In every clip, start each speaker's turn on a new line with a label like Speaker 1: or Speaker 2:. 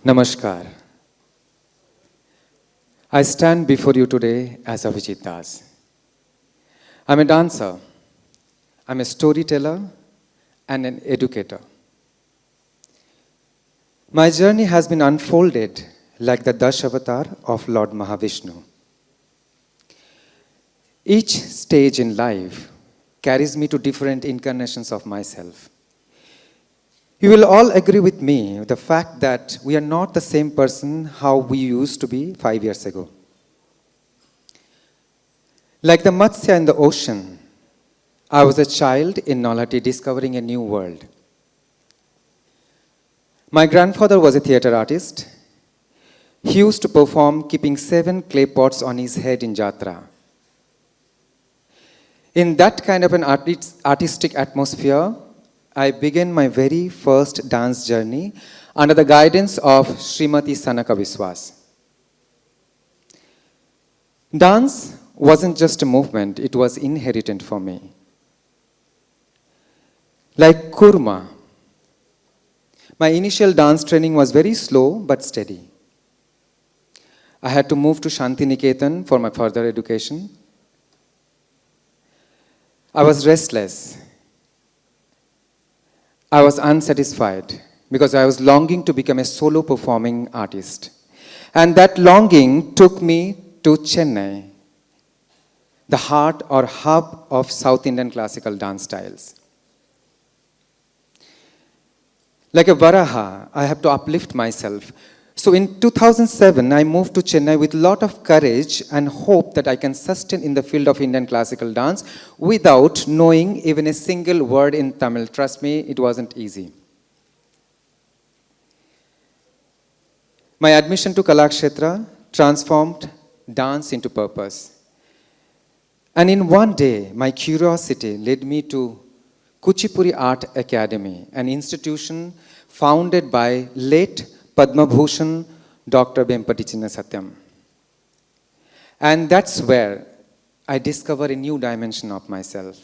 Speaker 1: Namaskar. I stand before you today as Abhijit Das. I'm a dancer, I'm a storyteller, and an educator. My journey has been unfolded like the Dashavatar of Lord Mahavishnu. Each stage in life carries me to different incarnations of myself. You will all agree with me with the fact that we are not the same person how we used to be 5 years ago. Like the Matsya in the ocean, I was a child in Nolhati discovering a new world. My grandfather was a theatre artist. He used to perform keeping 7 clay pots on his head in Jatra. In that kind of an artistic atmosphere, I began my very first dance journey under the guidance of Srimati Sanaka Biswas. Dance wasn't just a movement, it was inherent for me. Like Kurma, my initial dance training was very slow but steady. I had to move to Shanti Niketan for my further education. I was restless. I was unsatisfied because I was longing to become a solo performing artist. And that longing took me to Chennai, the heart or hub of South Indian classical dance styles. Like a Varaha, I have to uplift myself. So in 2007, I moved to Chennai with a lot of courage and hope that I can sustain in the field of Indian classical dance without knowing even a single word in Tamil. Trust me, it wasn't easy. My admission to Kalakshetra transformed dance into purpose. And in one day, my curiosity led me to Kuchipuri Art Academy, an institution founded by late Padma Bhushan Dr. Vempati Chinna Satyam. And that's where I discover a new dimension of myself.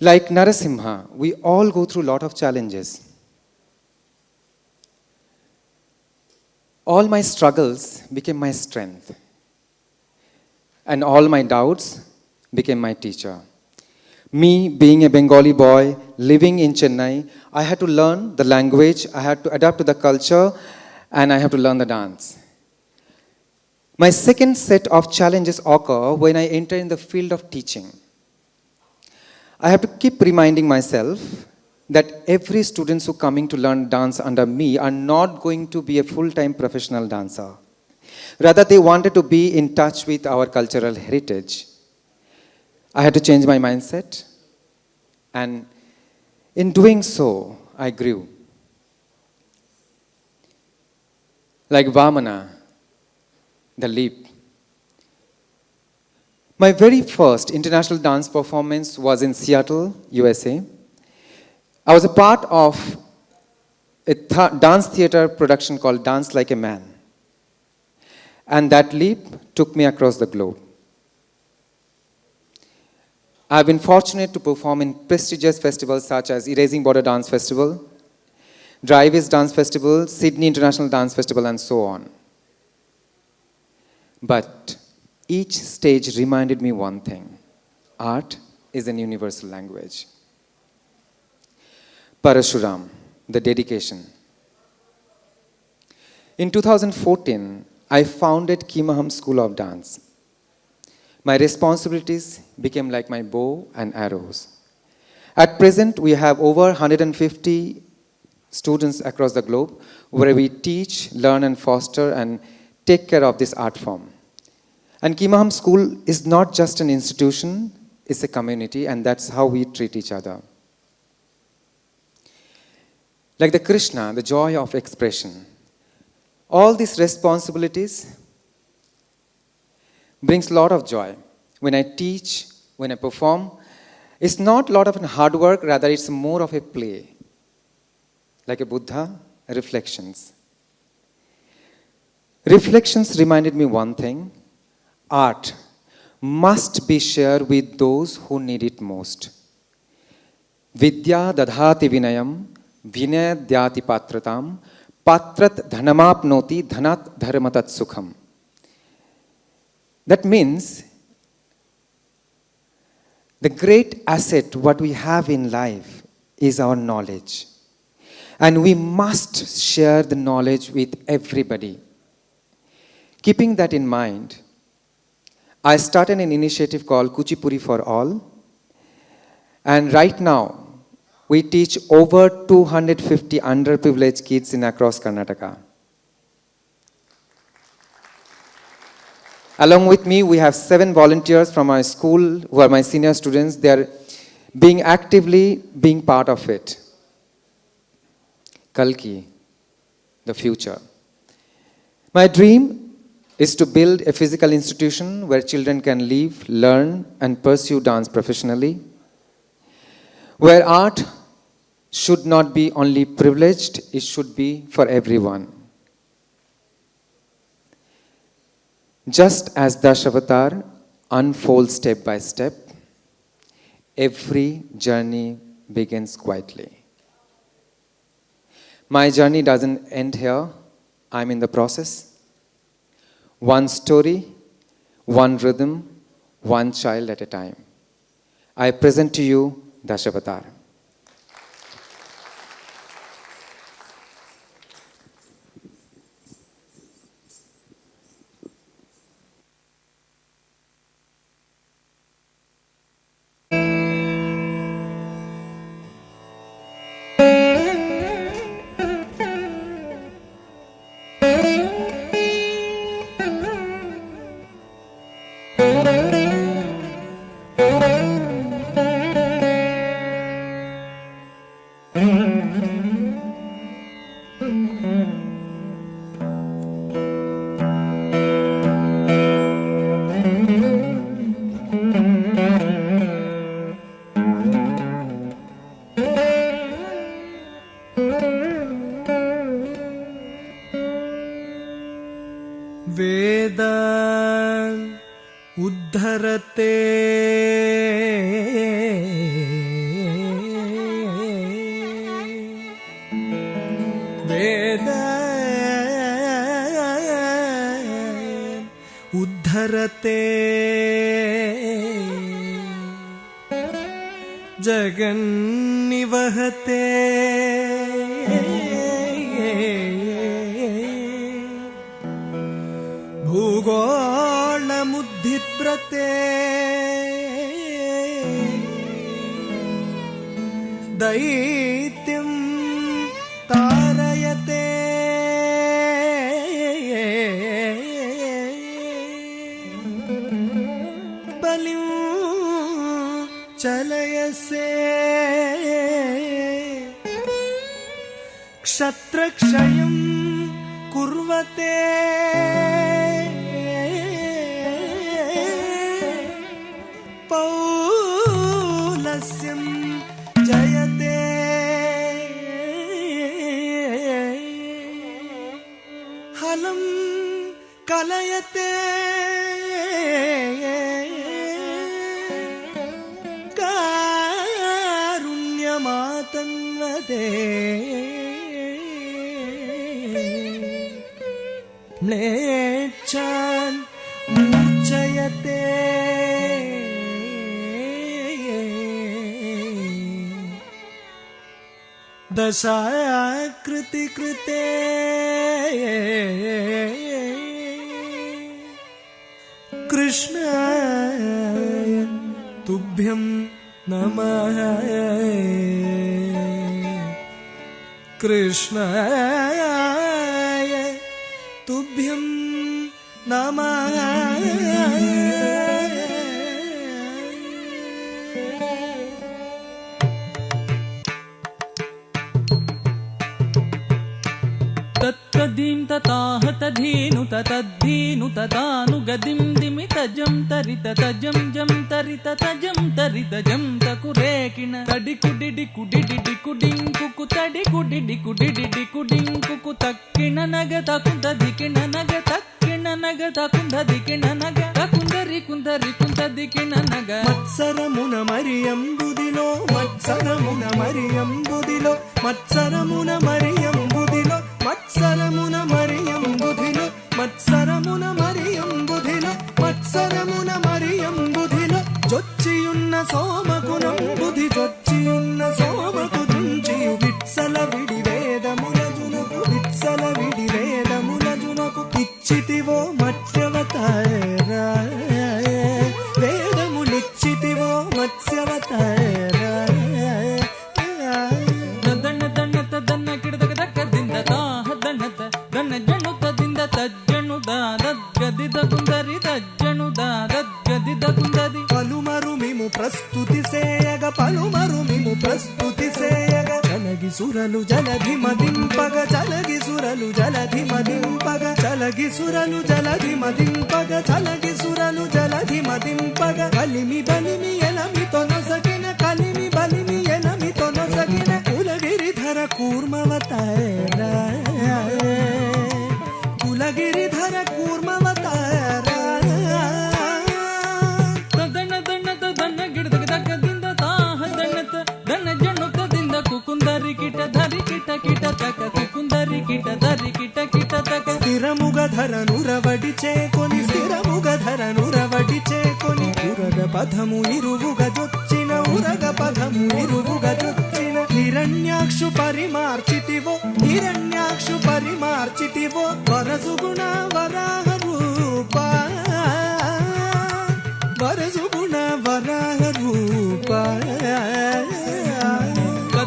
Speaker 1: Like Narasimha, we all go through a lot of challenges. All my struggles became my strength. And all my doubts became my teacher. Me, being a Bengali boy, living in Chennai, I had to learn the language, I had to adapt to the culture, and I had to learn the dance. My second set of challenges occur when I enter in the field of teaching. I have to keep reminding myself that every student who coming to learn dance under me are not going to be a full-time professional dancer. Rather, they wanted to be in touch with our cultural heritage. I had to change my mindset, and in doing so, I grew. Like Vamana, the leap. My very first international dance performance was in Seattle, USA. I was a part of a dance theater production called Dance Like a Man. And that leap took me across the globe. I've been fortunate to perform in prestigious festivals such as Erasing Border Dance Festival, Drive-Is Dance Festival, Sydney International Dance Festival, and so on. But each stage reminded me one thing: art is an universal language. Parashuram, the dedication. In 2014, I founded Kimaham School of Dance. My responsibilities became like my bow and arrows. At present, we have over 150 students across the globe where we teach, learn, and foster and take care of this art form. And Kimaham School is not just an institution, it's a community, and that's how we treat each other. Like the Krishna, the joy of expression. All these responsibilities brings a lot of joy. When I teach, when I perform, it's not a lot of hard work, rather it's more of a play. Like a Buddha, reflections. Reflections reminded me one thing: art must be shared with those who need it most. Vidya dadhati vinayam vinayadhyati patratam patrat dhanamapnoti dhanat dharmatat sukham. That means the great asset what we have in life is our knowledge. And we must share the knowledge with everybody. Keeping that in mind, I started an initiative called Kuchipuri for All. And right now, we teach over 250 underprivileged kids in across Karnataka. Along with me, we have 7 volunteers from our school who are my senior students. They are actively being part of it. Kalki, the future. My dream is to build a physical institution where children can live, learn, and pursue dance professionally, where art should not be only privileged, it should be for everyone. Just as Dashavatar unfolds step by step, every journey begins quietly. My journey doesn't end here. I'm in the process. One story, one rhythm, one child at a time. I present to you Dashavatar.
Speaker 2: Vedan uddharate Vedan uddharate Jagan nivahate भूगोलमुद्धिप्रते दैत्यं तारयते बलिं चलयसे क्षत्रक्षयं कुर्वते पौलस्यं जयते हलं कलयते कारुण्यमातन्वते म्लेच्छान् मूर्छयते दशाकृति कृते कृष्णाय तुभ्यं नमः कृष्णाय तुभ्यं नमः
Speaker 3: तत्तदीं तताह तधीनु ततद्धीनु ततानुगदिं दिमितजं तरित तजं जं तरित तजं तरित जं तकुरेकिण तडिकुडिडि कुडिडिडि कुडिं कुकु तडिकुडिडि कुडिडिडि कुडिं कुकु तक्किण नग तकुतधिकिण नग तक्किण నగ తకుందది కిణ నగ తకుందరి కుందరి కుందది కిణ నగ
Speaker 2: మత్సరమున మరియంబుదిలో మత్సరమున మరియంబుదిలో మత్సరమున మరియంబుదిలో మత్సరమున మరియంబుదిలో మత్సరమున మరియంబుదిలో మత్సరమున మరియంబుదిలో జొచ్చియున్న సోమగుణం బుధి జొచ్చియున్న సోమకు దృంచియు విత్సల విడి వేదముల జునకు విత్సల విడి వేదముల జునకు ఇచ్చితివో మత్స్యవతార వేదములిచ్చితివో మత్స్యవతార
Speaker 3: దన్న దన్నత దన్న కిడదక దక్క దింద తాహ దన్నత దన్న జణుత దింద తజ్జణు దాదద్గదిద కుందరి తజ్జణు దాదద్గదిద కుందది
Speaker 2: పలుమరు మిము ప్రస్తుతి సేయగ పలుమరు మిము ప్రస్తుతి సేయగ జలగి సురలు జలధి మదింపగ జలగి సురలు జలధి మదింపగ జలగి సురలు జలధి మదింపగ జలగి సురలు జలధి మదింపగ కలిమి బలిమి ఎలమి తొనసగిన కలిమి బలిమి ఎలమి తొనసగిన కులగిరిధర కూర్మవతార కులగిరిధర కూర్మవతార
Speaker 3: దన్న దన్నత దన్న గిడదక దక్క దింద తాహ దన్నత దన్న జణుత దింద కుకుందరి కిట ధరి కిట కిట తక కుకుందరి కిట ధరి కిట కిట తక
Speaker 2: స్థిరముగ ధరను రవడి చేకొని స్థిరముగ ధరను రవడి చేకొని ఉరగ పదము ఇరువుగ జొచ్చిన ఉరగ పదము ఇరువుగ జొచ్చిన హిరణ్యాక్షు పరిమార్చితివో హిరణ్యాక్షు పరిమార్చితివో వరసుగుణ వరాహ రూప వరసుగుణ వరాహ రూప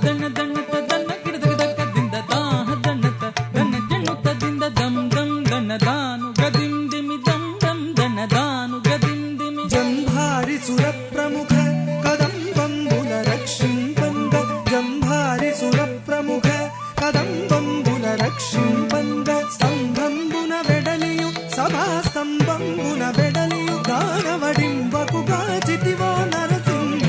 Speaker 3: దన్న దన్నత దన్న గిడదక దక్క దింద తాహ దన్నత దన్న జణుత దింద దం దం దన్న దాను గదిం దిమి దం దం దన్న దాను గదిం దిమి
Speaker 2: జంభారి సుర ప్రముఖ కదంబంబుల రక్షింపంగ జంభారి సుర ప్రముఖ కదంబంబుల రక్షింపంగ స్తంభంబున వెడలియు సభా స్తంభంబున వెడలియు దానవడింబకు గాచితివో నరసింహ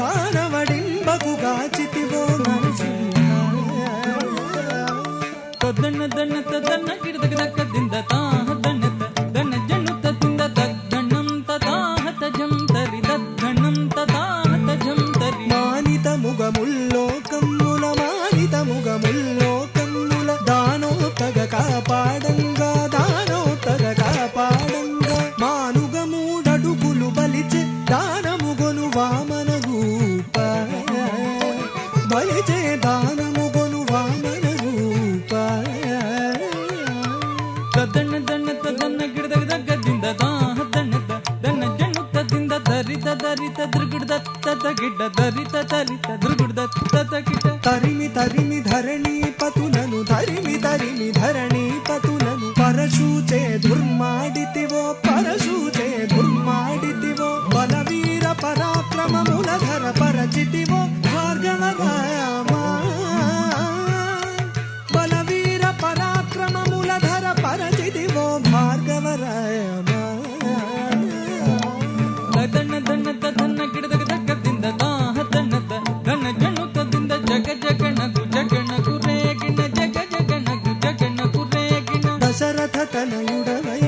Speaker 2: దానవడింబకు గాచితివో నరసింహ
Speaker 3: దన్న దన్నత దన్న గిడదక దక్క దింద తాహ దన్నత దన్న జణుత దింద తద్దణం తతాహ తజం తరి తద్దణం తతాహ తజం తరి
Speaker 2: మానిత ముగముల్లోకమ్ముల మానిత ముగముల్లోకమ్ముల దానో తగ కాపాడంగా దానో తగ కాపాడంగా మానుగ మూడడుగులు బలిచే దానముగొను వామన రూప బలిచే దానముగొను వామన రూప
Speaker 3: దన్న దన్నత దన్న గిడదక దక్క దింద తాహ దన్నత దన్న జణుత దింద ధరిత ధరిత దృగుడు దత్త గిడ్డ ధరిత ధరిత దృగుడు దత్త గిడ్డ
Speaker 2: తరిమి తరిమి ధరణి పతులను తరిమి తరిమి ధరణి పతులను పరశూచే దుర్మాడితివో పరశూచే దుర్మాడితివో బలవీర పరాక్రమముల ధర పరచితివో భార్గవ రామ బలవీర పరాక్రమముల ధర పరచితివో భార్గవ రామ
Speaker 3: దన్న దన్నత దన్న గిడదక దక్క దింద తాహ దన్నత దన్న జణుత దింద జగ జగణకు జగణకు రేగిన జగ జగణకు జగణకు రేగిన
Speaker 2: దశరథ తనయుడవై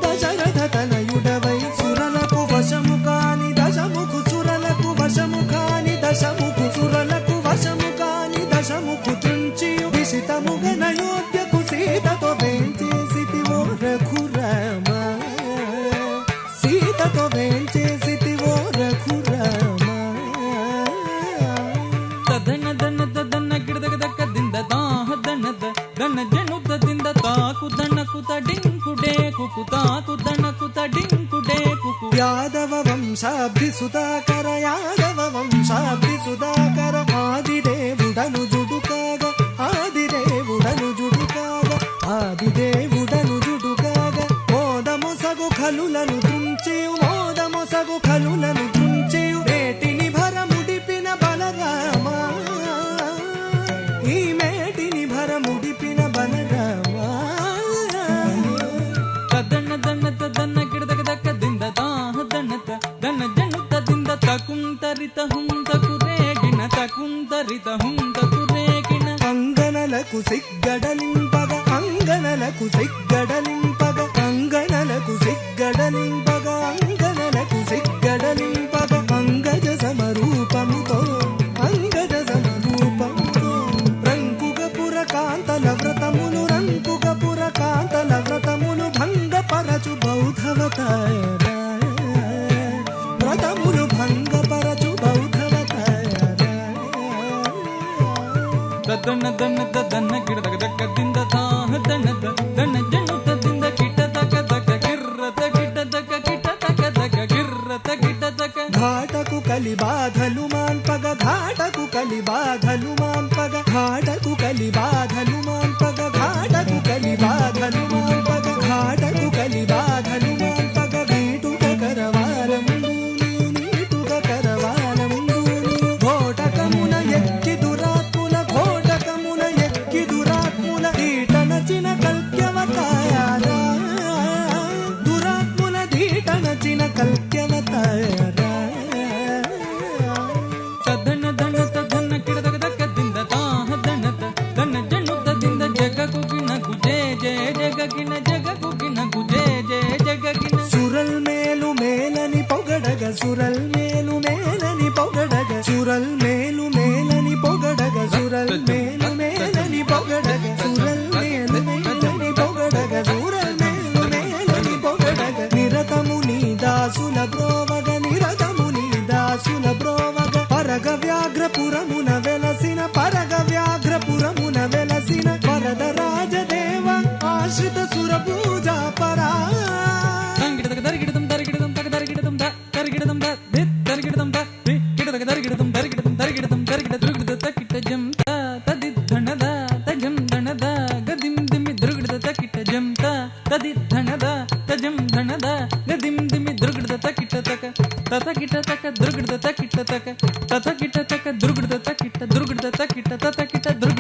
Speaker 2: దశరథ తనయుడవై సురలకు వశము కాని దశముఖు సురలకు వశము కాని దశముఖు సురలకు వశము కాని దశముఖు తుంచియు విసితముగ నయోధ్యకు సీతతో వేంచేసితివో రఘురామ సీతతో వేంచేసితివో రఘురామ
Speaker 3: దన్న దన్నత దన్న గిడదక దక్క దింద తాహ దన్నత దన్న జణుత దింద తాకు దన్నకు తడింకు డేకుకు తాకు దన్నకు తడింకు డేకుకు
Speaker 2: యాదవ వంశాబ్ది సుధాకర యాదవ వంశాబ్ది సుధాకర ఆదిదేవుడను జుడుకాగ ఆదిదేవుడను జుడుకాగ ఆదిదేవుడను జుడుకాగ మోదమొసగు ఖలులను తుంచియు మోదమొసగు ఖలులను తుంచియు మేటిని భరముడిపిన బలరామ ఈ మేటిని భరముడిపిన బలరామ
Speaker 3: దన్న దన్నత దన్న గిడదక దక్క దింద తాహ దన్నత దన్న జణుత దింద తకుంతరిత హుంతకు రేగిన తకుంతరిత హుంతకు రేగిన
Speaker 2: అంగనలకు సిగ్గడలింపగ అంగ అంగనలకు సిగ్గడలింపగ అంగనలకు సిగ్గడలింపగ అంగనలకు సిగ్గడలింపగ అంగజ సమరూపముతో అంగజ సమరూపముతో రంకుగపుర కాంతల వ్రతములు రంకుగపుర కాంతల వ్రతములు భంగపరచు బౌద్ధవతాయ వ్రతములు భంగపరచు బౌద్ధవతాయ
Speaker 3: దన్న దన్న దన్న గిడదగ దక్క దింద తాహ దన్న దన్న జన్నుత దింద కిట దక దక గిర్రత కిట దక కిట దక దక గిర్రత కిట దక
Speaker 2: ఘాటకు కలి బాధలు మాన్పగ ఘాటకు కలి బాధలు మాన్పగ ఘాటకు కలి బాధలు మాన్పగ ఘాటకు కలి బాధలు మాన్పగ ఘాటకు కలి బాధలు మాన్పగ నీటుక కరవాలంబు నీటుక కరవాలంబు ఘోటకమున ఎక్కి దురాత్ముల ఘోటకమున ఎక్కి దురాత్ముల దీటనచిన కల్క్యవతాయారా దురాత్ముల దీటనచిన కల్క్యవతాయారా
Speaker 3: తదన దన తదన కిడదగ దక్క దింద తాహ దన దన జన్నుత దింద జగకు గినకు జయ జయ జగగిన జగకు గినకు జయ జయ జగగిన
Speaker 2: సురల్ మేలు మేలని పొగడగ సురల్ మేలు మేలని పొగడగ సురల్ మేలు మేలని పొగడగ సురల్ మేలు మేలని పొగడగ సురల్ మేలు మేలని పొగడగ సురల్ మేలు మేలని పొగడగ నిరతము నీ దాసుల బ్రోవగ నిరతము నీ దాసుల బ్రోవగ పరగ వ్యాఘ్రపురమున వెలసిన పరగ వ్యాఘ్రపురమున వెలసిన వరద రాజదేవ ఆశ్రిత సుర పూజా పరా
Speaker 3: తంగిడదగ దరిగిడదం దరిగిడదం తగ దరిగిడదం ద దరిగిడదం ద దిత్ దరిగిడదం ద ది కిడదగ దరిగిడదం దరిగిడదం దరిగిడదం దరిగిడ దృగిడ తకిట జం త తది ధనద తజం ధనద గదిం దిమి దృగిడ తకిట జం త తది ధనద తజం ధనద గదిం దిమి దృగిడ తకిట తక తతకిట తక దృగిడ తకిట తక తతకిట తక దృగిడ తకిట దృగిడ తకిట తతకిట దృగిడ